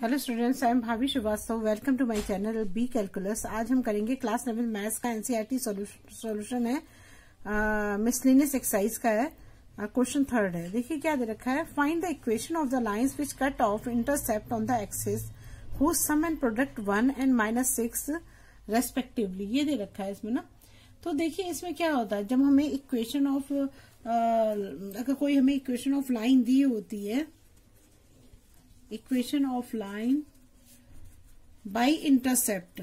Hello students, I am Bhabhi Shrivastava. Welcome to my channel B calculus. आज हम करेंगे class 11 maths का एनसीईआरटी सॉल्यूशन है, मिसलेनियस एक्सरसाइज का है, क्वेश्चन थर्ड है। देखिए क्या दे रखा है, find the equation of the lines which cut off intercept on the axis whose sum and product 1 and -6 respectively. ये दे रखा है इसमें ना। तो देखिए इसमें क्या होता है, जब हमें इक्वेशन ऑफ अगर कोई हमें इक्वेशन ऑफ लाइन दी होती है, equation of line by intercept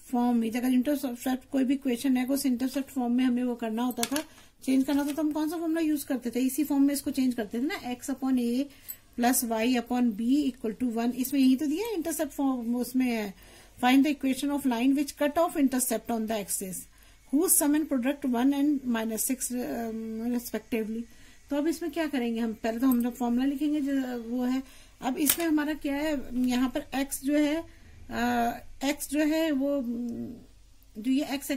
form में, अगर इंटरसेप्ट कोई भी इक्वेशन है उस इंटरसेप्ट फॉर्म में हमें वो करना होता था, चेंज करना था, तो हम कौन सा फॉर्मूला यूज करते थे? इसी फॉर्म में इसको चेंज करते थे ना, x/a plus y/b equal to 1। इसमें यही तो दिया इंटरसेप्ट फॉर्म, उसमें है find the equation of line which cut off intercept on the axis whose sum and product 1 and -6 respectively. तो अब इसमें क्या करेंगे, हम पहले तो हम लोग फॉर्मूला लिखेंगे जो वो है। अब इसमें हमारा क्या है, यहाँ पर x जो है वो जो ये x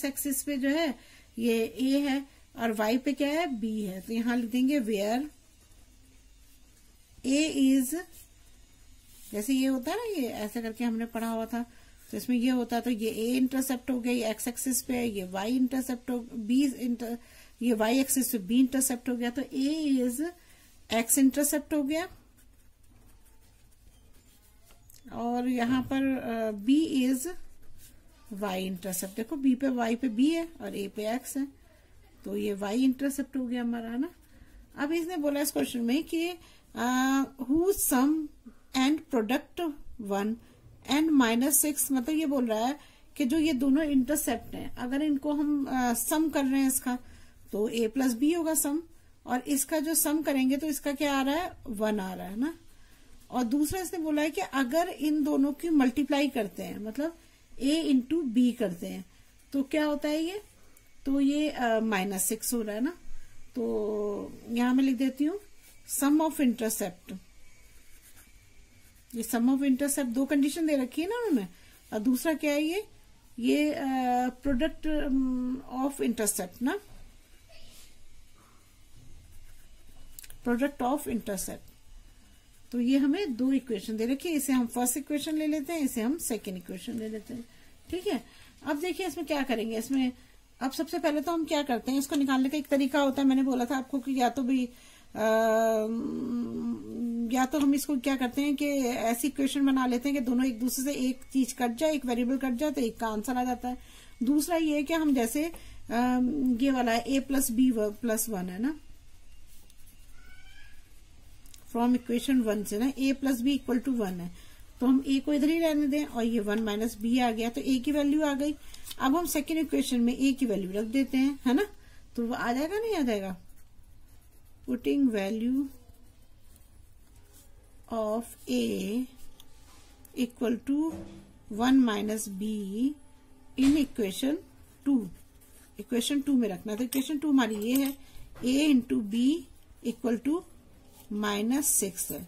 एक्सिस पे जो है ये a है और y पे क्या है, b है। तो यहाँ लिख देंगे वेयर a इज, जैसे ये होता है ना, ये ऐसे करके हमने पढ़ा हुआ था, तो इसमें ये होता है, तो ये a इंटरसेप्ट हो गया, ये x एक्सिस पे है, ये y इंटरसेप्ट हो, ये y एक्सिस पे b इंटरसेप्ट हो गया, तो a इज x इंटरसेप्ट हो गया और यहाँ पर b इज y इंटरसेप्ट। देखो b पे y पे b है और a पे x है, तो ये y इंटरसेप्ट हो गया हमारा, है ना। अब इसने बोला इस क्वेश्चन में कि who sum and product 1 and -6, मतलब ये बोल रहा है कि जो ये दोनों इंटरसेप्ट हैं, अगर इनको हम सम कर रहे हैं इसका, तो a प्लस बी होगा सम, और इसका जो सम करेंगे तो इसका क्या आ रहा है, 1 आ रहा है ना। और दूसरा इसने बोला है कि अगर इन दोनों की मल्टीप्लाई करते हैं, मतलब a इंटू बी करते हैं, तो क्या होता है ये, तो ये -6 हो रहा है ना। तो यहां मैं लिख देती हूँ सम ऑफ इंटरसेप्ट। ये सम ऑफ इंटरसेप्ट, दो कंडीशन दे रखी है ना उन्होंने, और दूसरा क्या है, ये प्रोडक्ट ऑफ इंटरसेप्ट ना, प्रोडक्ट ऑफ इंटरसेप्ट। तो ये हमें दो इक्वेशन दे रखी है, इसे हम फर्स्ट इक्वेशन ले लेते हैं, इसे हम सेकेंड इक्वेशन ले लेते हैं, ठीक है। अब देखिए इसमें क्या करेंगे, इसमें अब सबसे पहले तो हम क्या करते हैं, इसको निकालने का एक तरीका होता है, मैंने बोला था आपको कि या तो हम इसको क्या करते हैं कि ऐसी इक्वेशन बना लेते हैं कि दोनों एक दूसरे से एक चीज कट जाए, एक वेरिएबल कट जाए, तो एक का आंसर आ जाता है। दूसरा ये है कि हम जैसे ये वाला है a प्लस बी प्लस 1 है ना, फ्रॉम इक्वेशन 1 से ना, a plus b equal to 1 है, तो हम a को इधर ही रहने दें और ये 1 माइनस बी आ गया, तो a की वैल्यू आ गई। अब हम सेकेंड इक्वेशन में a की वैल्यू रख देते हैं, है ना, तो वो आ जाएगा, नहीं आ जाएगा, putting value of a equal to 1 minus b in equation 2। Equation 2 में रखना, तो इक्वेशन 2 हमारी ये है, a into b equal to -6 है।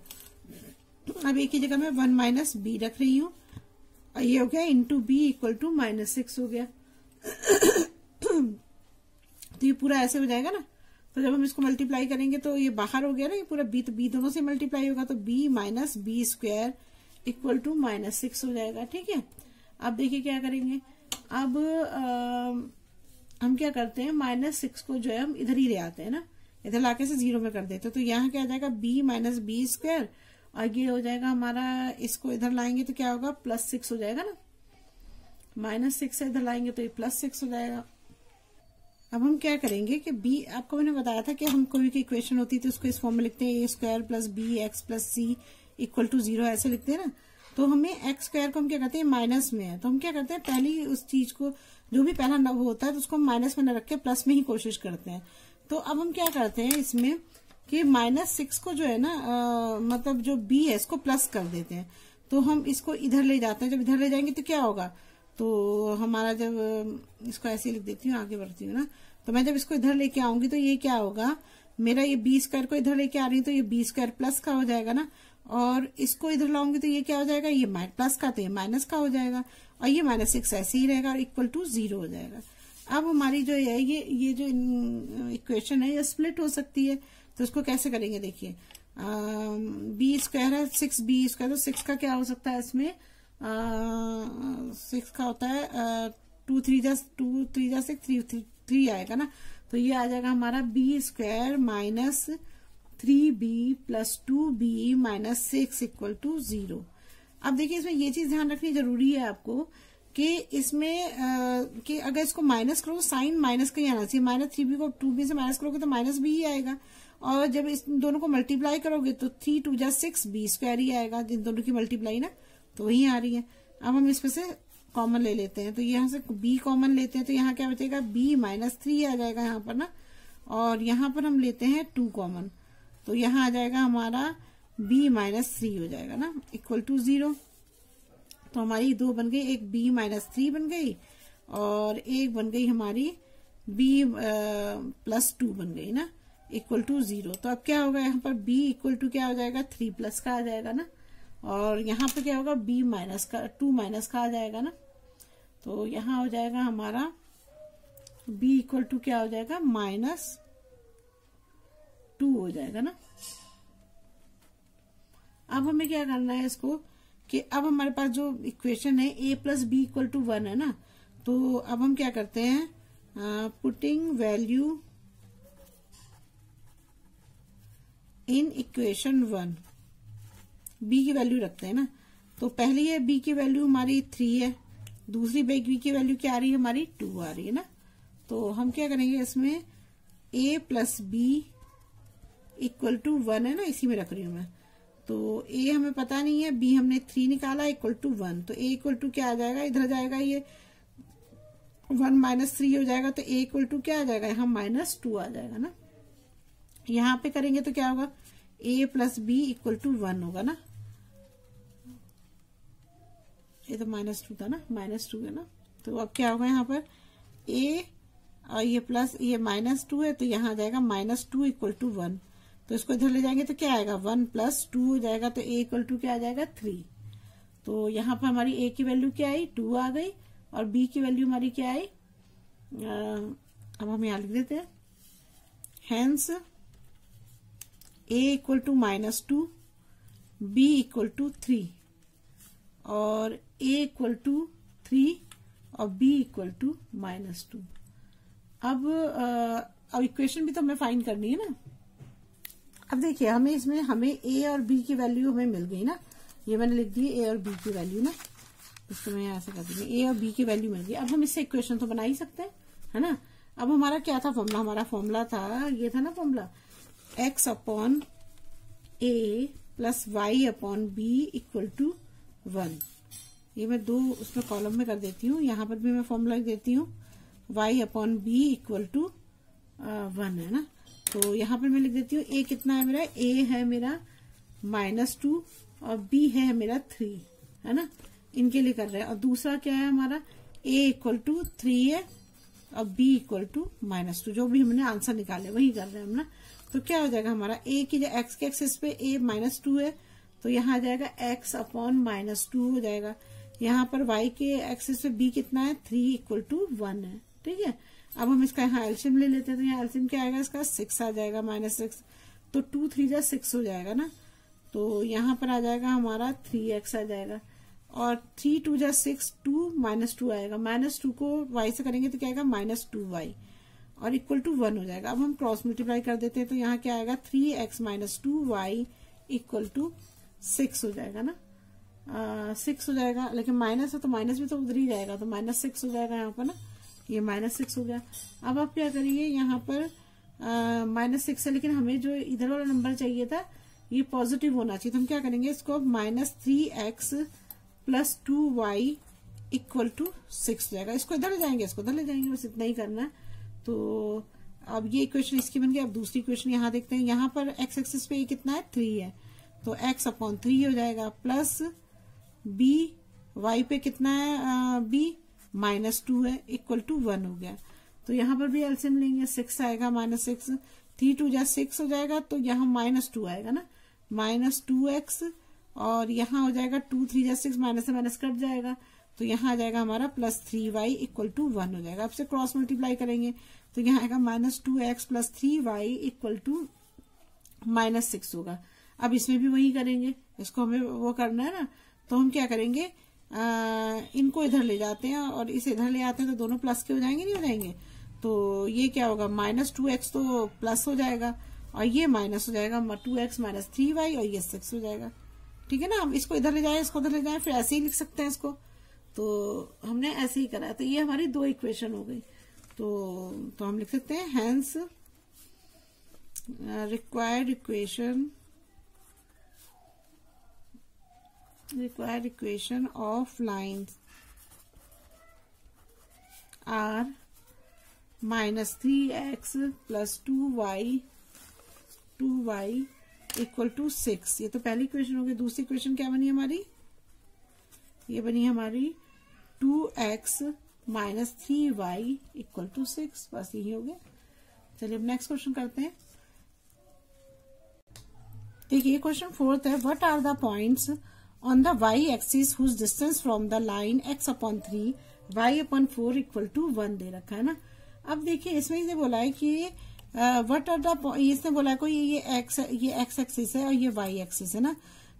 अब एक ही जगह में 1 माइनस बी रख रही हूं, और ये हो गया इंटू बी इक्वल टू -6 हो गया। तो ये पूरा ऐसे हो जाएगा ना, तो जब हम इसको मल्टीप्लाई करेंगे तो ये बाहर हो गया ना, ये पूरा b, तो b दोनों से मल्टीप्लाई होगा, तो b minus b square equal to -6 हो जाएगा, ठीक है। अब देखिए क्या करेंगे, अब हम क्या करते हैं, -6 को जो है हम इधर ही ले आते हैं ना, इधर लाके से 0 में कर देते हैं, तो यहाँ क्या आ जाएगा, b माइनस बी स्क्वायर, और ये हो जाएगा हमारा, इसको इधर लाएंगे तो क्या होगा, +6 हो जाएगा ना, -6 से इधर लाएंगे तो ये +6 हो जाएगा। अब हम क्या करेंगे कि b, आपको मैंने बताया था कि हम कोई भी इक्वेशन होती है तो उसको इस फॉर्म में लिखते हैं, a square plus b x plus c equal to 0, ऐसे लिखते हैं ना। तो हमें एक्स स्क्वायर को हम क्या करते हैं, माइनस में है, तो हम क्या करते हैं, पहली उस चीज को, जो भी पहला नंबर होता है तो उसको हम माइनस में न रख के प्लस में ही कोशिश करते हैं। तो अब हम क्या करते हैं इसमें कि -6 को जो है ना, मतलब जो b है इसको प्लस कर देते हैं, तो हम इसको इधर ले जाते हैं। जब इधर ले जाएंगे तो क्या होगा, तो हमारा जब, इसको ऐसे लिख देती हूँ, आगे बढ़ती हूँ ना, तो मैं जब इसको इधर लेके आऊंगी तो ये क्या होगा, मेरा ये बी स्क्वायर को इधर लेके आ रही हूँ, तो ये बी स्क्वायर प्लस का हो जाएगा ना, और इसको इधर लाऊंगी तो ये क्या हो जाएगा, ये प्लस का, तो ये माइनस का हो जाएगा, और ये -6 ऐसे ही रहेगा और इक्वल टू 0 हो जाएगा। अब हमारी जो है ये जो इक्वेशन है ये स्प्लिट हो सकती है, तो इसको कैसे करेंगे देखिए, बी स्क्वायर है 6b स्क्वायर, तो 6 का क्या हो सकता है इसमें, 6 का होता है 2 3 जा 6 3 आएगा ना, तो ये आ जाएगा हमारा b square minus 3b plus 2b minus 6 equal to 0। अब देखिए इसमें ये चीज ध्यान रखनी जरूरी है आपको कि इसमें कि अगर इसको माइनस करो साइन माइनस का ही आना चाहिए, माइनस 3b को 2b से माइनस करोगे तो माइनस b ही आएगा, और जब इस दोनों को मल्टीप्लाई करोगे तो 3 2 जा 6 b स्क्वायर ही आएगा, जिन दोनों की मल्टीप्लाई ना, तो वही आ रही है। अब हम इसमें से कॉमन ले लेते हैं, तो यहाँ से b कॉमन लेते हैं, तो यहाँ क्या बचेगा b माइनस 3 आ जाएगा यहाँ पर ना, और यहाँ पर हम लेते हैं 2 कॉमन, तो यहाँ आ जाएगा हमारा b माइनस 3 हो जाएगा ना इक्वल टू 0। तो हमारी 2 बन गई, एक b माइनस 3 बन गई और एक बन गई हमारी b प्लस 2 बन गई ना इक्वल टू 0। तो अब क्या होगा यहाँ पर b इक्वल टू क्या हो जाएगा 3 प्लस का आ जाएगा ना, और यहाँ पे क्या होगा b माइनस का 2 माइनस का आ जाएगा ना, तो यहाँ हो जाएगा हमारा b इक्वल टू क्या हो जाएगा माइनस 2 हो जाएगा ना। अब हमें क्या करना है इसको कि अब हमारे पास जो इक्वेशन है a plus b equal to 1 है ना, तो अब हम क्या करते हैं, putting value in equation 1, b की वैल्यू रखते हैं ना, तो पहली है b की वैल्यू हमारी 3 है, दूसरी b की वैल्यू क्या आ रही है हमारी 2 आ रही है ना, तो हम क्या करेंगे इसमें a plus b equal to 1 है ना, इसी में रख रही हूं मैं, तो a हमें पता नहीं है, b हमने 3 निकाला इक्वल टू 1, तो a इक्वल टू क्या आ जाएगा, इधर जाएगा ये 1 माइनस 3 हो जाएगा, तो a इक्वल टू क्या आ जाएगा यहाँ माइनस 2 आ जाएगा ना। यहाँ पे करेंगे तो क्या होगा a plus b equal to 1 होगा ना, ये तो माइनस 2 था ना, माइनस 2 है ना, तो अब क्या होगा यहाँ पर a और ये प्लस ये माइनस 2 है, तो यहाँ आ जाएगा माइनस 2 इक्वल टू 1, तो इसको इधर ले जाएंगे तो क्या आएगा 1 प्लस 2 हो जाएगा, तो a इक्वल टू क्या आ जाएगा 3। तो यहाँ पर हमारी a की वैल्यू क्या आई 2 आ गई, और b की वैल्यू हमारी क्या आई, अब हम यहाँ लिख देते हैं, hence a equal to minus 2, b equal to 3, और a इक्वल टू 3 और b इक्वल टू माइनस 2। अब इक्वेशन भी तो हमें फाइंड करनी है ना। अब देखिए हमें इसमें हमें a और b की वैल्यू हमें मिल गई ना, ये मैंने लिख दी a और b की वैल्यू ना, इसको मैं यहाँ से कर दूंगी, a और b की वैल्यू मिल गई। अब हम इससे इक्वेशन तो बना ही सकते हैं, है ना। अब हमारा क्या था फॉर्मूला, हमारा फॉर्मूला था ये था ना formula, x upon a plus y upon b equal to 1। ये मैं 2 उसमें कॉलम में कर देती हूँ, यहाँ पर भी मैं फॉर्मूला लिख देती हूँ, y upon b equal to 1 है ना। तो यहाँ पर मैं लिख देती हूँ a कितना है मेरा, a है मेरा -2 और b है मेरा 3, है ना, इनके लिए कर रहे हैं। और दूसरा क्या है हमारा, a इक्वल टू 3 है और b इक्वल टू -2, जो भी हमने आंसर निकाले वही कर रहे हैं हम ना। तो क्या हो जाएगा हमारा a की जो x के एक्सिस पे a -2 है, तो यहाँ आ जाएगा x अपॉन -2 हो जाएगा। यहाँ पर y के एक्सिस पे b कितना है 3 इक्वल टू 1 है, ठीक है। अब हम इसका यहाँ एल्शियम ले लेते हैं, तो यहाँ एल्शियम क्या आएगा इसका 6 आ जाएगा -6, तो 2 3 जा 6 हो जाएगा ना, तो यहाँ पर आ जाएगा हमारा 3x आ जाएगा, और 3 2 जा 6 2 -2 आएगा, -2 को y से करेंगे तो क्या आएगा -2y और इक्वल टू 1 हो जाएगा। अब हम क्रॉस मल्टीप्लाई कर देते हैं, तो यहाँ क्या आएगा 3x -2y इक्वल टू 6 हो जाएगा ना, 6 हो जाएगा, लेकिन माइनस है तो माइनस भी तो उधर ही जाएगा, तो -6 हो जाएगा यहाँ पर ना, ये -6 हो गया। अब आप क्या करिए यहाँ पर -6 है, लेकिन हमें जो इधर वाला नंबर चाहिए था ये पॉजिटिव होना चाहिए, तो हम क्या करेंगे इसको -3x plus 2y equal to 6 जाएगा। इसको इधर ले जाएंगे, इसको इधर ले जाएंगे, बस इतना ही करना है। तो अब ये इक्वेशन इसकी बन गई। अब दूसरी इक्वेशन यहाँ देखते हैं, यहाँ पर x एक्सिस पे ये कितना है 3 है, तो x अपॉन 3 हो जाएगा, प्लस b y पे कितना है b -2 है इक्वल टू 1 हो गया। तो यहाँ पर भी एलसीएम लेंगे, 6 आएगा -6, 3 2 जा 6 हो जाएगा, तो यहाँ -2 आएगा ना, -2x, और यहाँ हो जाएगा 2 3 जा 6, माइनस से माइनस कट जाएगा, तो यहाँ आ जाएगा हमारा +3y इक्वल टू 1 हो जाएगा। अब से क्रॉस मल्टीप्लाई करेंगे तो यहाँ आएगा -2x + 3y इक्वल टू -6 होगा। अब इसमें भी वही करेंगे, इसको हमें वो करना है ना, तो हम क्या करेंगे, इनको इधर ले जाते हैं और इसे इधर ले आते हैं, तो दोनों प्लस के हो जाएंगे, नहीं हो जाएंगे? तो ये क्या होगा, -2x तो प्लस हो जाएगा और ये माइनस हो जाएगा, 2x माइनस 3y और ये 6 हो जाएगा। ठीक है ना, हम इसको इधर ले जाए, इसको उधर ले जाए, फिर ऐसे ही लिख सकते हैं इसको। तो हमने ऐसे ही करा है। तो ये हमारी 2 इक्वेशन हो गई। तो हम लिख सकते हैं hence required equation of lines are -3x + 2y equal to 6। ये तो पहली इक्वेशन हो गई। दूसरी इक्वेशन क्या बनी हमारी, ये बनी हमारी 2x - 3y इक्वल टू 6। बस यही हो गया। चलिए अब नेक्स्ट क्वेश्चन करते हैं। देखिए क्वेश्चन 4th है, what are the points on the y axis whose distance from the line x/3 y/4 equal to 1 दे रखा है ना। अब देखिए इसमें इसने बोला है कि व्हाट आर द, इसने बोला है कोई ये x एक्सिस है और ये y एक्सिस है ना।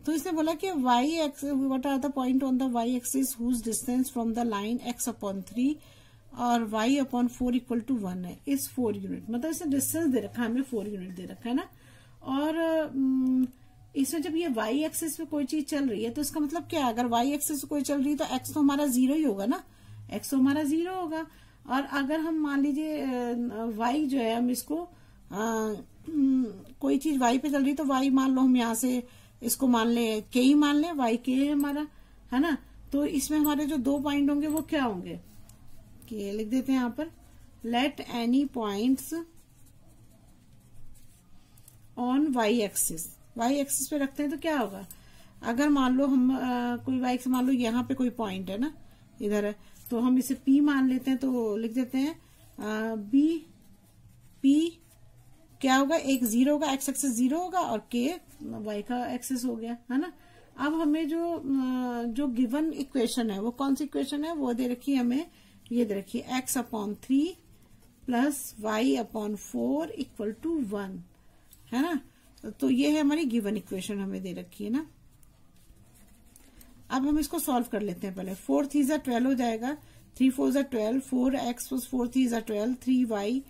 तो इसने बोला कि what are the point on the y axis whose distance from the line x/3 और y/4 इक्वल टू 1 है, इस 4 यूनिट, मतलब इसने डिस्टेंस दे रखा है हमें, 4 यूनिट दे रखा है ना। और इसमें जब ये y एक्सिस पे कोई चीज चल रही है तो इसका मतलब क्या है, अगर y एक्सिस पे कोई चल रही है तो x तो हमारा 0 ही होगा ना, x तो हमारा 0 होगा। और अगर हम मान लीजिए y जो है, हम इसको कोई चीज y पे चल रही तो y मान लो, हम यहाँ से इसको मान ले k ही मान ले, y k है हमारा, है ना। तो इसमें हमारे जो 2 पॉइंट होंगे वो क्या होंगे, कि लिख देते हैं यहाँ पर, let any points on y axis. y axis पे रखते हैं तो क्या होगा, अगर मान लो हम कोई y से, मान लो यहाँ पे कोई पॉइंट है ना, इधर है, तो हम इसे P मान लेते हैं। तो लिख देते हैं P क्या होगा, एक 0 होगा, x एक्सिस 0 होगा और k y का एक्सिस हो गया, है ना। अब हमें जो गिवन इक्वेशन है वो कौन सी इक्वेशन है, वो दे रखी है हमें, ये दे रखी है x/3 + y/4 इक्वल टू 1, है ना। तो ये है हमारी गिवन इक्वेशन हमें दे रखी है ना। अब हम इसको सॉल्व कर लेते हैं पहले। 4 3 12 हो जाएगा, 3 4 12, 4x + 4 3 12, 3y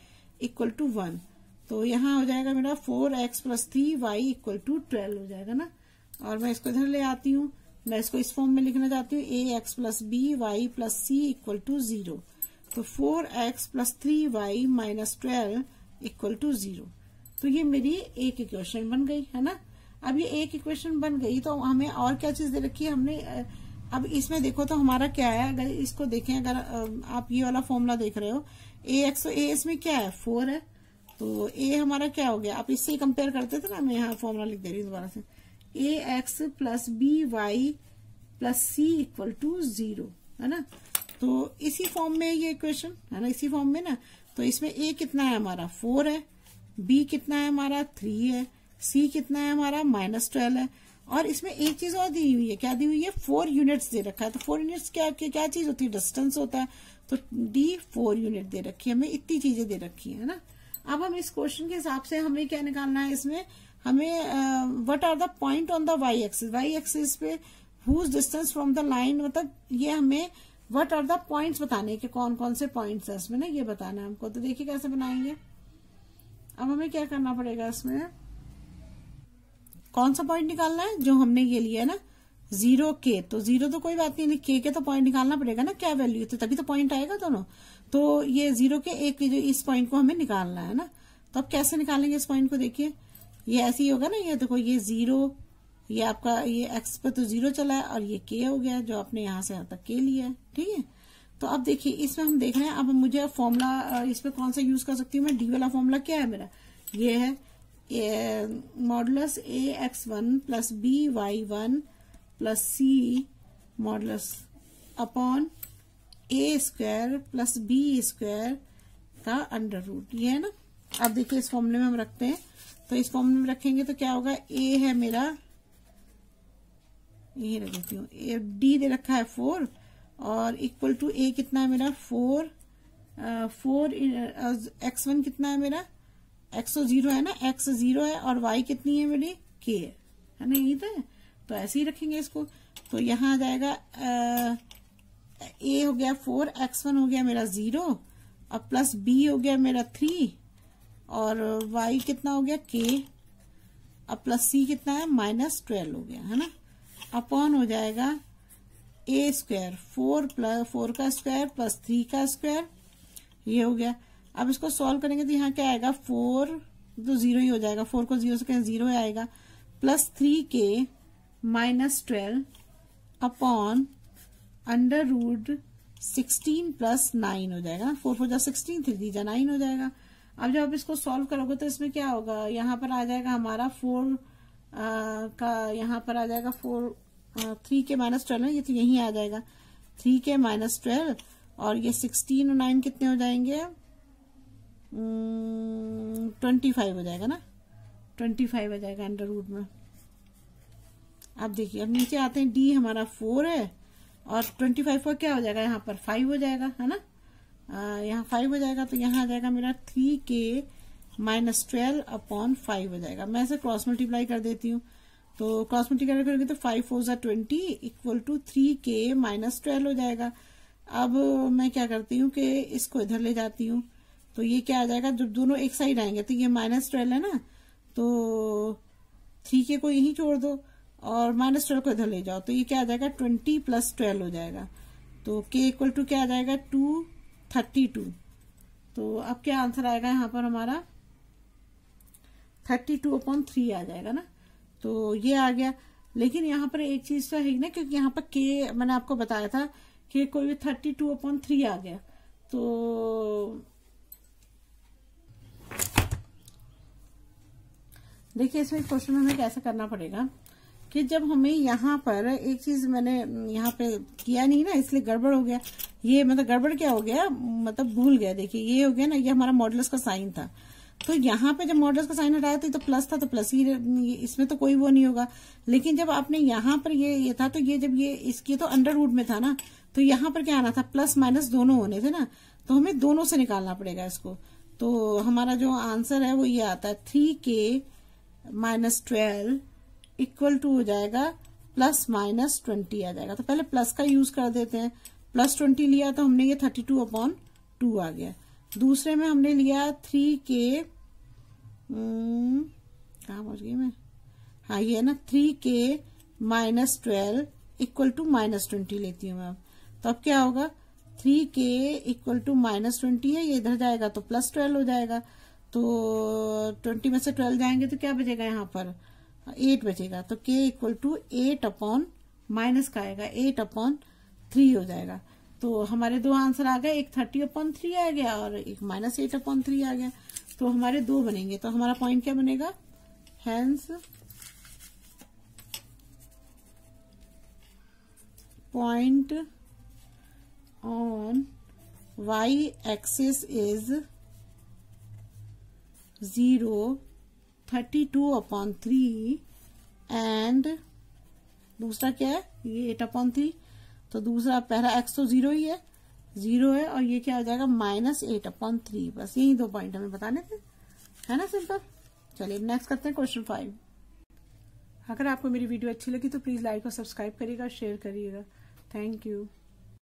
इक्वल टू 1। तो यहाँ हो जाएगा मेरा 4x + 3y इक्वल टू 12 हो जाएगा ना। और मैं इसको इधर ले आती हूँ, मैं इसको इस फॉर्म में लिखना चाहती हूँ, ax + b y + c equal to 0। तो 4x + 3y - 12 इक्वल टू 0। तो ये मेरी एक इक्वेशन बन गई, है ना। अब ये एक इक्वेशन बन गई तो हमें और क्या चीज दे रखी है हमने। अब इसमें देखो तो हमारा क्या है, अगर इसको देखें, अगर आप ये वाला फॉर्मूला देख रहे हो, ax, तो a इसमें क्या है, 4 है, तो a हमारा क्या हो गया, आप इससे ही कंपेयर करते थे ना, मैं यहाँ फॉर्मूला लिख दे रही हूँ दोबारा से, ax + by + c equal to 0, है ना। तो इसी फॉर्म में ये इक्वेशन है ना, इसी फॉर्म में ना। तो इसमें a कितना है हमारा, 4 है, b कितना है हमारा, 3 है, c कितना है हमारा, -12 है। और इसमें एक चीज और दी हुई है, क्या दी हुई है, 4 यूनिट्स दे रखा है। तो 4 यूनिट्स क्या चीज होती है, डिस्टेंस होता है। तो d 4 यूनिट दे रखी है हमें, इतनी चीजें दे रखी है ना। अब हम इस क्वेश्चन के हिसाब से हमें क्या निकालना है, इसमें हमें what are the point on the y axis पे whose distance from the line, मतलब ये हमें व्हाट आर द पॉइंट्स बताने के, कौन कौन से पॉइंट्स है इसमें ना, ये बताना है हमको। तो देखिए कैसे बनाएंगे। अब हमें क्या करना पड़ेगा, इसमें कौन सा पॉइंट निकालना है, जो हमने ये लिया है ना 0 k। तो 0 तो कोई बात नहीं, k के तो पॉइंट निकालना पड़ेगा ना, क्या वैल्यू थी, तभी तो पॉइंट आएगा दोनों। तो ये 0 के एक जो इस पॉइंट को हमें निकालना है ना। तो अब कैसे निकालेंगे इस पॉइंट को, देखिए ये ऐसे ही होगा ना, ये देखो ये 0, ये आपका ये x पे तो 0 चला है और ये k हो गया, जो आपने यहाँ से यहाँ तक k लिया है, ठीक है। तो अब देखिए इसमें हम देख रहे हैं, अब मुझे फॉर्मूला इसमें कौन सा यूज कर सकती हूँ मैं, डी वाला फॉर्मूला क्या है मेरा, ये है modulus ax1 + by1 + c modulus upon a² + b² का √, ये है ना। अब देखिए इस फॉर्मूले में हम रखते हैं, तो इस फॉर्मूले में रखेंगे तो क्या होगा, a है मेरा, ये रख देती हूँ, d दे रखा है 4 और इक्वल टू a कितना है मेरा 4 x1 कितना है मेरा एक्स तो 0 है ना, एक्स 0 है और वाई कितनी है मेरी, के है ना, यही तो ऐसे ही रखेंगे इसको। तो यहाँ आ जाएगा ए हो गया 4, x1 हो गया मेरा 0 और प्लस बी हो गया मेरा 3 और y कितना हो गया k और प्लस सी कितना है -12 हो गया है ना, अपॉन हो जाएगा a स्क्वायर 4 का स्क्वायर प्लस 3 का स्क्वायर, ये हो गया। अब इसको सॉल्व करेंगे तो यहाँ क्या आएगा, 4 तो 0 ही हो जाएगा, 4 को 0 से कहें 0 आएगा, plus 3k -12 upon under root 16 plus 9 हो जाएगा, 4 4 जा 16, 3 जा 9 हो जाएगा। अब जब आप इसको सॉल्व करोगे तो इसमें क्या होगा, यहाँ पर आ जाएगा हमारा 4 का, यहाँ पर आ जाएगा 3 के -12 है, ये तो यही आ जाएगा 3 के -12 और ये 16 और 9 कितने हो जाएंगे, 25 हो जाएगा ना, 25 हो जाएगा अंडर रूट में। अब देखिए अब नीचे आते हैं, डी हमारा 4 है और 25 का क्या हो जाएगा, यहाँ पर 5 हो जाएगा है ना, यहाँ 5 हो जाएगा तो यहाँ आ जाएगा मेरा 3k -12 अपॉन 5 हो जाएगा। मैं इसे क्रॉस मल्टीप्लाई कर देती हूँ, तो क्रॉस मल्टीप्लाई करेंगे तो 5 4 जा 20 इक्वल टू 3k -12 हो जाएगा। अब मैं क्या करती हूँ कि इसको इधर ले जाती हूँ, तो ये क्या आ जाएगा, जब दोनों एक साइड आएंगे तो ये -12 है ना, तो 3k को यहीं छोड़ दो और -12 को इधर ले जाओ, तो ये क्या आ जाएगा 20 + 12 हो जाएगा। तो k इक्वल टू क्या आ जाएगा 232। तो अब क्या आंसर आएगा यहाँ पर हमारा 32/3 आ जाएगा ना, तो ये आ गया। लेकिन यहाँ पर एक चीज तो है ना, क्योंकि यहाँ पर k मैंने आपको बताया था कि कोई भी 32/3 आ गया, तो देखिए इसमें क्वेश्चन में हमें कैसे करना पड़ेगा कि जब हमें यहाँ पर एक चीज मैंने यहाँ पे किया नहीं ना, इसलिए गड़बड़ हो गया। ये मतलब गड़बड़ क्या हो गया, मतलब भूल गया। देखिए ये हो गया ना, ये हमारा मॉडुलस का साइन था, तो यहाँ पे जब मॉडुलस का साइन हटाया तो ये तो प्लस था, तो प्लस ही, इसमें तो कोई वो नहीं होगा। लेकिन जब आपने यहाँ पर ये था, तो ये जब ये इसकी तो अंडर रूट में था ना, तो यहाँ पर क्या आना था, प्लस माइनस दोनों होने थे ना, तो हमें दोनों से निकालना पड़ेगा इसको। तो हमारा जो आंसर है वो ये आता है 3k -12 इक्वल टू हो जाएगा +-20 आ जाएगा। तो पहले प्लस का यूज कर देते हैं, +20 लिया तो हमने ये 32/2 आ गया। दूसरे में हमने लिया 3k, कहाँ पहुंच गई मैं, हाँ ये है ना 3k -12 इक्वल टू -20 लेती हूँ मैं अब। तो अब क्या होगा, 3k इक्वल टू -20 है, ये इधर जाएगा तो +12 हो जाएगा। तो 20 में से 12 जाएंगे तो क्या बचेगा, यहाँ पर 8 बचेगा। तो k equal to 8 upon minus का आएगा 8/3 हो जाएगा। तो हमारे दो आंसर आ गए, एक 30/3 आ गया और एक -8/3 आ गया। तो हमारे दो बनेंगे। तो हमारा पॉइंट क्या बनेगा, hence point on y axis is 0, 32/3 and दूसरा क्या है, ये 8/3। तो दूसरा पहला x तो 0 ही है, 0 है, और ये क्या हो जाएगा -8/3। बस यही दो पॉइंट हमें बताने थे, है ना, सिंपल। चलिए नेक्स्ट करते हैं क्वेश्चन 5। अगर आपको मेरी वीडियो अच्छी लगी तो प्लीज लाइक और सब्सक्राइब करिएगा, शेयर करिएगा। Thank you.